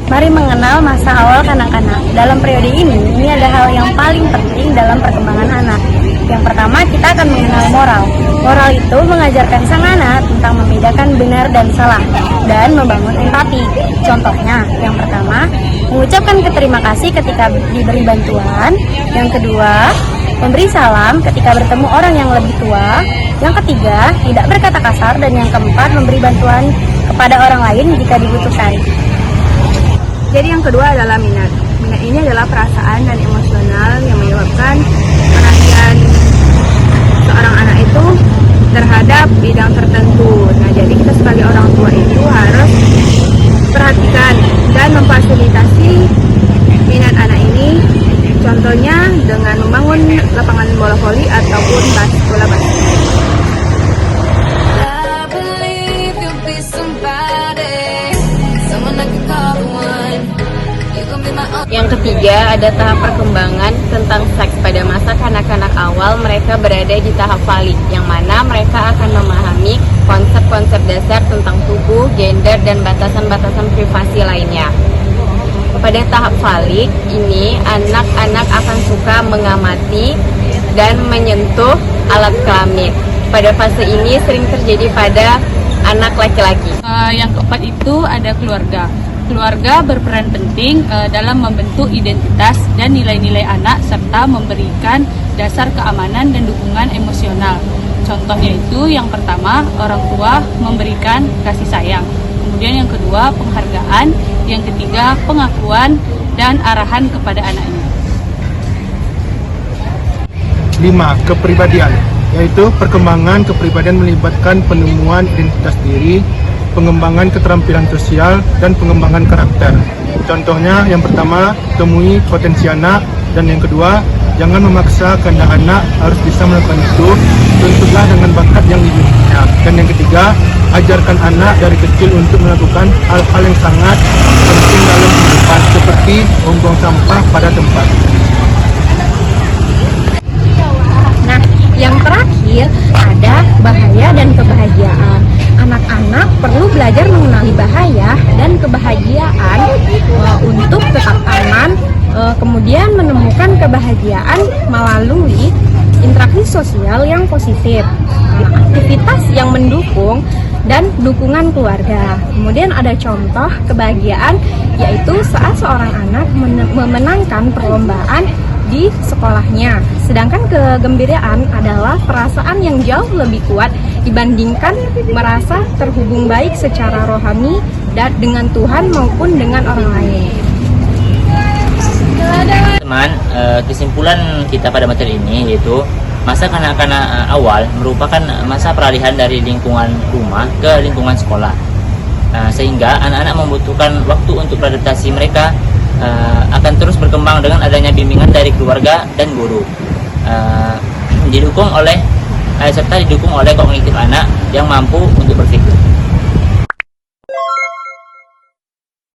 Mari mengenal masa awal kanak-kanak. Dalam periode ini ada hal yang paling penting dalam perkembangan anak. Yang pertama, kita akan mengenal moral. Moral itu mengajarkan sang anak tentang membedakan benar dan salah dan membangun empati. Contohnya, yang pertama, mengucapkan terima kasih ketika diberi bantuan. Yang kedua, memberi salam ketika bertemu orang yang lebih tua. Yang ketiga, tidak berkata kasar. Dan yang keempat, memberi bantuan kepada orang lain jika dibutuhkan. Jadi yang kedua adalah minat. Minat ini adalah perasaan dan emosional yang menyebabkan perhatian seorang anak itu terhadap bidang tertentu. Nah, jadi kita sebagai orang tua itu harus perhatikan dan memfasilitasi minat anak ini. Contohnya dengan membangun lapangan bola voli ataupun bola basket. Yang ketiga, ada tahap perkembangan tentang seks. Pada masa kanak-kanak awal, mereka berada di tahap falik, yang mana mereka akan memahami konsep-konsep dasar tentang tubuh, gender, dan batasan-batasan privasi lainnya. Pada tahap falik ini, anak-anak akan suka mengamati dan menyentuh alat kelamin. Pada fase ini sering terjadi pada anak laki-laki. Yang keempat itu ada keluarga. Keluarga berperan penting dalam membentuk identitas dan nilai-nilai anak serta memberikan dasar keamanan dan dukungan emosional. Contohnya itu yang pertama, orang tua memberikan kasih sayang. Kemudian yang kedua, penghargaan. Yang ketiga, pengakuan dan arahan kepada anaknya. 5. Kepribadian, yaitu perkembangan kepribadian melibatkan penemuan identitas diri, pengembangan keterampilan sosial, dan pengembangan karakter. Contohnya, yang pertama, temui potensi anak, dan yang kedua, jangan memaksa kehendak anak harus bisa melakukan itu, tuntutlah dengan bakat yang dimilikinya. Dan yang ketiga, ajarkan anak dari kecil untuk melakukan hal-hal yang sangat penting dalam kehidupan, seperti membuang sampah pada tempat. Nah, yang terakhir ada bahaya dan kebahagiaan. Anak-anak perlu belajar mengenali bahaya dan kebahagiaan untuk tetap aman, kemudian menemukan kebahagiaan melalui interaksi sosial yang positif, aktivitas yang mendukung, dan dukungan keluarga. Kemudian ada contoh kebahagiaan, yaitu saat seorang anak memenangkan perlombaan di sekolahnya. Sedangkan kegembiraan adalah perasaan yang jauh lebih kuat dibandingkan merasa terhubung baik secara rohani dan dengan Tuhan maupun dengan orang lain. Teman, kesimpulan kita pada materi ini yaitu masa kanak-kanak awal merupakan masa peralihan dari lingkungan rumah ke lingkungan sekolah, sehingga anak-anak membutuhkan waktu untuk beradaptasi. Mereka akan terus berkembang dengan adanya bimbingan dari keluarga dan guru, didukung oleh kognitif anak yang mampu untuk berpikir.